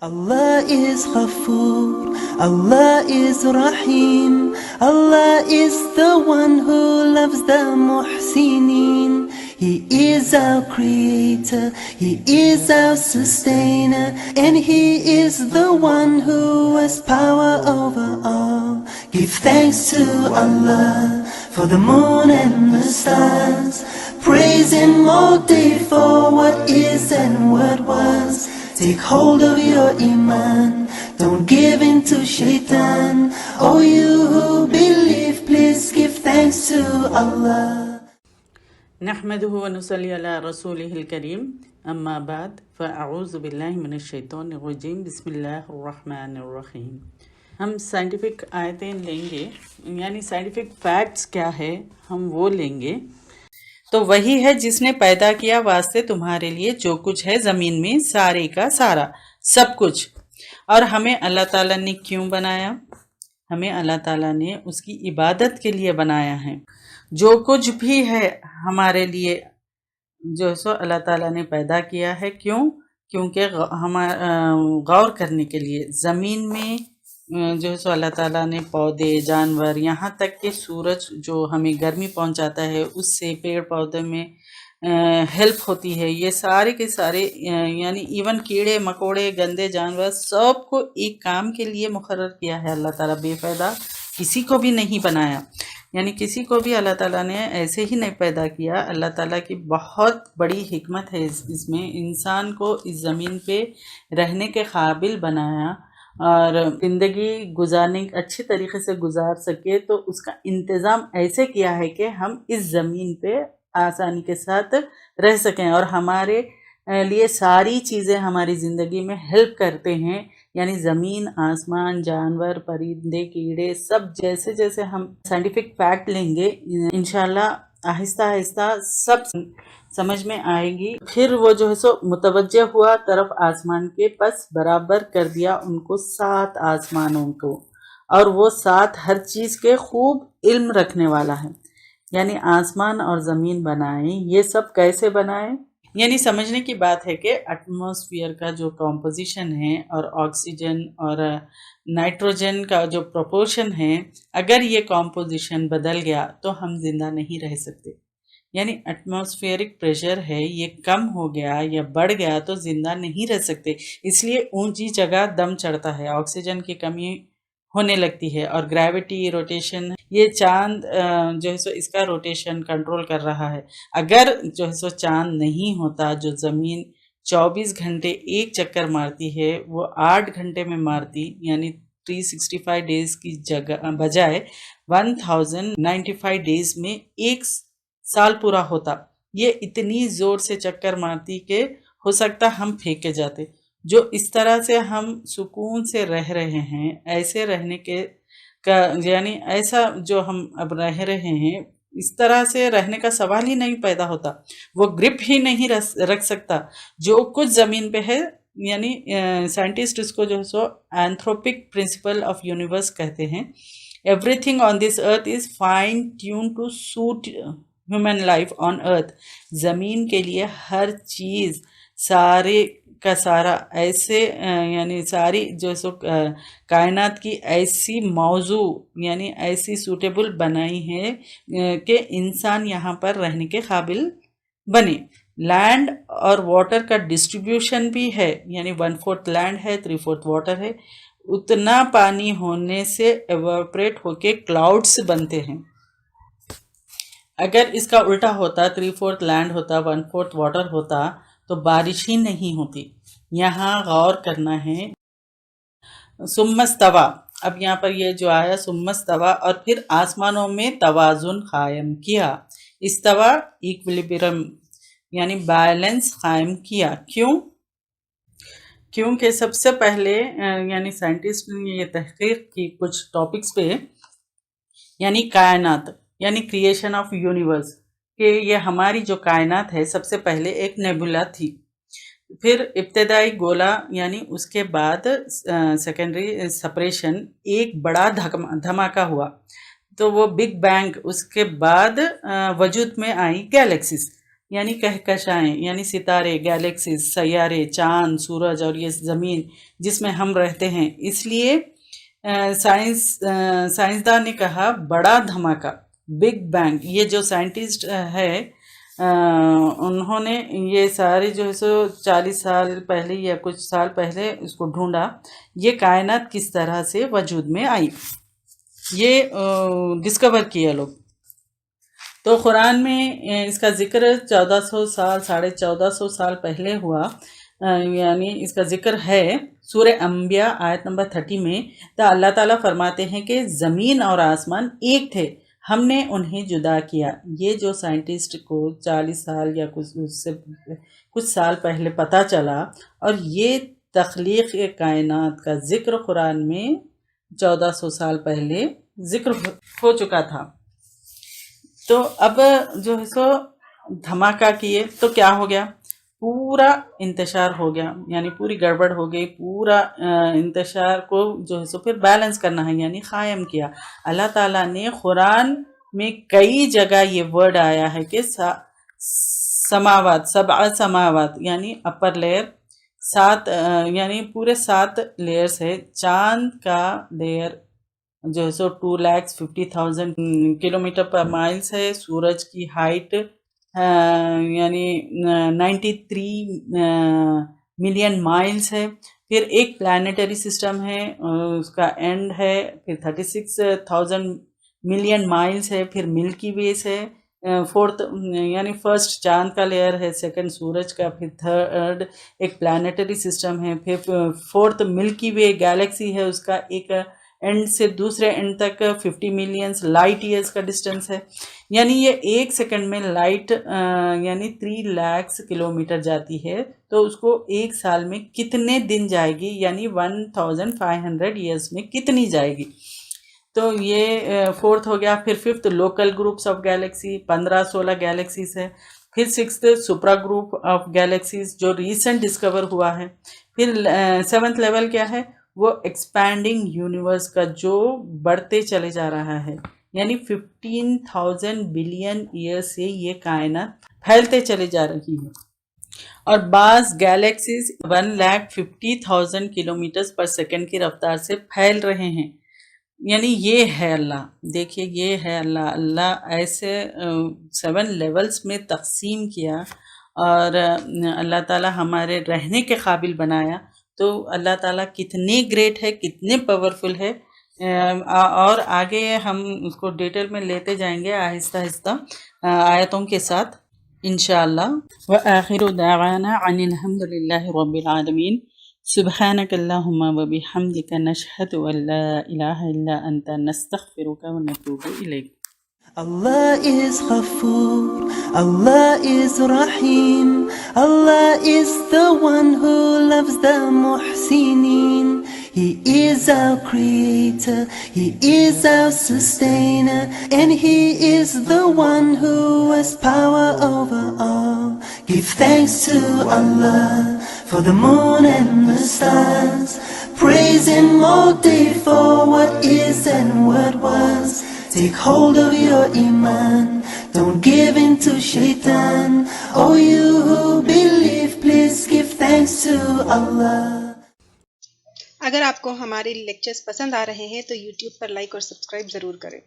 Allah is Ghafoor, Allah is Rahim, Allah is the one who loves the Muhsineen. He is our creator, He is our sustainer, and He is the one who has power over all. Give thanks to Allah for the moon and the stars, praise Him all day for what is and what was. Take hold of your iman, don't give in to shaitan. Oh, you who believe, please give thanks to Allah. نحمده ونصلي على رسوله الكريم أما بعد فأعوذ بالله من الشیطان الرجیم بسم اللہ الرحمن الرحیم. ہم سائنٹیفک آیتیں لیں گے، یعنی سائنٹیفک فیکٹس کیا ہے ہم وہ لیں گے. تو وہی ہے جس نے پیدا کیا واسطے تمہارے لیے جو کچھ ہے زمین میں، سارے کا سارا سب کچھ. اور ہمیں اللہ تعالیٰ نے کیوں بنایا؟ ہمیں اللہ تعالیٰ نے اس کی عبادت کے لیے بنایا ہے. جو کچھ بھی ہے ہمارے لیے جو سو اللہ تعالیٰ نے پیدا کیا ہے. کیوں؟ کیونکہ غور کرنے کے لیے. زمین میں جو ہے سو اللہ تعالیٰ نے پودے، جانور، یہاں تک کہ سورج جو ہمیں گرمی پہنچاتا ہے اس سے پیڑ پودے میں ہیلپ ہوتی ہے. یہ سارے کے سارے یعنی ایون کیڑے مکوڑے، گندے جانور، سب کو ایک کام کے لیے مقرر کیا ہے اللہ تعالیٰ. بے فائدہ کسی کو بھی نہیں بنایا، یعنی کسی کو بھی اللہ تعالیٰ نے ایسے ہی نہیں پیدا کیا. اللہ تعالیٰ کی بہت بڑی حکمت ہے اس میں. انسان کو اس زمین پہ رہنے کے قابل بنایا اور زندگی گزارنے اچھے طریقے سے گزار سکے، تو اس کا انتظام ایسے کیا ہے کہ ہم اس زمین پہ آسانی کے ساتھ رہ سکیں. اور ہمارے لیے ساری چیزیں ہماری زندگی میں ہیلپ کرتے ہیں، یعنی زمین، آسمان، جانور، پرندے، کیڑے، سب جیسے جیسے ہم سائنٹیفک فیکٹ لیں گے انشاءاللہ آہستہ آہستہ سب سمجھ میں آئے گی. پھر وہ جو ہے سو متوجہ ہوا طرف آسمان کے، پس برابر کر دیا ان کو 7 آسمانوں کو، اور وہ 7 ہر چیز کے خوب علم رکھنے والا ہے. یعنی آسمان اور زمین بنائیں. یہ سب کیسے بنائیں؟ یعنی سمجھنے کی بات ہے کہ ایٹماسفیئر کا جو کمپوزیشن ہے اور آکسیجن اور نائٹروجن کا جو پروپورشن ہے، اگر یہ کمپوزیشن بدل گیا تو ہم زندہ نہیں رہ سکتے. یعنی ایٹماسفیئرک پریشر ہے، یہ کم ہو گیا یا بڑھ گیا تو زندہ نہیں رہ سکتے. اس لیے اونچی جگہ دم چڑھتا ہے، آکسیجن کی کمی ہونے لگتی ہے. اور گریوٹی، روٹیشن، یہ چاند جو ہے سو اس کا روٹیشن کنٹرول کر رہا ہے. اگر جو ہے سو چاند نہیں ہوتا، جو زمین 24 گھنٹے ایک چکر مارتی ہے وہ 8 گھنٹے میں مارتی، یعنی 365 ڈیز کی بجائے 1095 ڈیز میں ایک سال پورا ہوتا. یہ اتنی زور سے چکر مارتی کہ ہو سکتا ہم پھینکے جاتے. جو اس طرح سے ہم سکون سے رہ رہے ہیں، ایسے رہنے کے یعنی ایسا جو ہم اب رہ رہے ہیں، اس طرح سے رہنے کا سوال ہی نہیں پیدا ہوتا. وہ گرپ ہی نہیں رکھ سکتا جو کچھ زمین پہ ہے. یعنی سائنٹسٹ اس کو جو ہے so anthropic principle of universe کہتے ہیں. Everything on this earth is fine tune to suit human life on earth. زمین کے لیے ہر چیز، سارے کا سارا ایسے یعنی ساری جو سو کائنات کی ایسی موضوع یعنی ایسی سوٹیبل بنائی ہے کہ انسان یہاں پر رہنے کے قابل بنے. لینڈ اور واٹر کا ڈسٹریبیوشن بھی ہے، یعنی 1/4 لینڈ ہے، 3/4 واٹر ہے. اتنا پانی ہونے سے ایواپریٹ ہو کے کلاؤڈس بنتے ہیں. اگر اس کا الٹا ہوتا، 3/4 لینڈ ہوتا، 1/4 واٹر ہوتا، تو بارش ہی نہیں ہوتی. یہاں غور کرنا ہے. ثم استویٰ، اب یہاں پر یہ جو آیا ثم استویٰ، اور پھر آسمانوں میں توازن قائم کیا. استویٰ ایکویلیبرم یعنی بیلنس قائم کیا. کیوں؟ کیونکہ سب سے پہلے یعنی سائنٹسٹ نے یہ تحقیق کی کچھ ٹاپکس پہ، یعنی کائنات، یعنی کریشن آف یونیورس، کہ یہ ہماری جو کائنات ہے سب سے پہلے ایک نیبولا تھی، پھر ابتدائی گولا، یعنی اس کے بعد سیکنڈری سپریشن، ایک بڑا دھماکہ ہوا تو وہ بگ بینگ. اس کے بعد وجود میں آئی گیلیکسیز. یعنی کہکشائیں یعنی ستارے، گیلیکسیز، سیارے، چاند، سورج اور یہ زمین جس میں ہم رہتے ہیں. اس لیے سائنسدان نے کہا بڑا دھماکہ، بگ بینگ. یہ جو سائنٹسٹ ہے انہوں نے یہ سارے جو ہے سو 40 سال پہلے یا کچھ سال پہلے اس کو ڈھونڈا، یہ کائنات کس طرح سے وجود میں آئی، یہ ڈسکور کیا لوگ. تو قرآن میں اس کا ذکر 1400 سال 1450 سال پہلے ہوا. یعنی اس کا ذکر ہے سورہ انبیاء آیت نمبر 30 میں. تو اللہ تعالیٰ فرماتے ہیں کہ زمین اور آسمان ایک تھے، ہم نے انہیں جدا کیا. یہ جو سائنٹسٹ کو 40 سال یا کچھ سال پہلے پتہ چلا، اور یہ تخلیق کائنات کا ذکر قرآن میں 1400 سال پہلے ذکر ہو چکا تھا. تو اب جو ہے سو دھماکہ کیے تو کیا ہو گیا، پورا انتشار ہو گیا، یعنی پوری گڑبڑ ہو گئی. پورا انتشار کو جو ہے سو پھر بیلنس کرنا ہے، یعنی قائم کیا. اللہ تعالیٰ نے قرآن میں کئی جگہ یہ ورڈ آیا ہے کہ سماوات، 7 سماوات یعنی اپر لیئر، 7 یعنی پورے 7 لیئرز ہے. چاند کا لیئر جو ہے سو 2,50,000 کلومیٹر پر مائلس ہے. سورج کی ہائٹ یعنی 93 ملین مائلس ہے. پھر ایک پلانیٹری سسٹم ہے، اس کا اینڈ ہے، پھر 36,000 ملین مائلس ہے. پھر ملکی ویز ہے، 4th یعنی فرسٹ چاند کا لیئر ہے، 2nd سورج کا، پھر 3rd ایک پلانیٹری سسٹم ہے، پھر 4th ملکی وے گیلیکسی ہے، اس کا ایک اینڈ سے دوسرے اینڈ تک 50 ملینز لائٹ ایئرز کا ڈسٹنس ہے. یعنی یہ ایک سیکنڈ میں لائٹ یعنی 3 لاکھ کلومیٹر جاتی ہے، تو اس کو ایک سال میں کتنے دن جائے گی، یعنی 1500 ایئرز میں کتنی جائے گی. تو یہ 4th ہو گیا. پھر 5th local groups of Galaxy, 15-16 galaxies ہے. پھر 6th سپرا گروپ آف گیلیکسیز جو ریسنٹ ڈسکور ہوا ہے. پھر 7th لیول کیا ہے، وہ ایکسپینڈنگ یونیورس کا جو بڑھتے چلے جا رہا ہے، یعنی 15,000 بلین ایئر سے یہ کائنات پھیلتے چلے جا رہی ہے. اور بعض گیلیکسیز 1,50,000 کلومیٹر پر سیکنڈ کی رفتار سے پھیل رہے ہیں. یعنی یہ ہے اللہ، دیکھیے یہ ہے اللہ. اللہ ایسے 7 لیولز میں تقسیم کیا، اور اللہ تعالیٰ ہمارے رہنے کے قابل بنایا. تو اللہ تعالیٰ کتنے گریٹ ہے، کتنے پاورفل ہے. اور آگے ہم اس کو ڈیٹیل میں لیتے جائیں گے آہستہ آہستہ آیتوں کے ساتھ انشاءاللہ. وآخر دعوانا عن الحمد للہ رب العالمین. سبحانک اللہم وبحمدک نشہد ان لا الہ الا انت نستغفرک ونتوب الیک. Allah is Ghafoor, Allah is Rahim, Allah is the one who loves the Muhsineen. He is our creator, He is our sustainer, and He is the one who has power over all. Give thanks to Allah for the moon and the stars, praise Him all day for what is and what was. Take hold of your iman, don't give in to shaitan. Oh, you who believe, please give thanks to Allah. اگر آپ کو ہمارے lectures پسند آ رہے ہیں تو YouTube پر like اور subscribe ضرور کریں.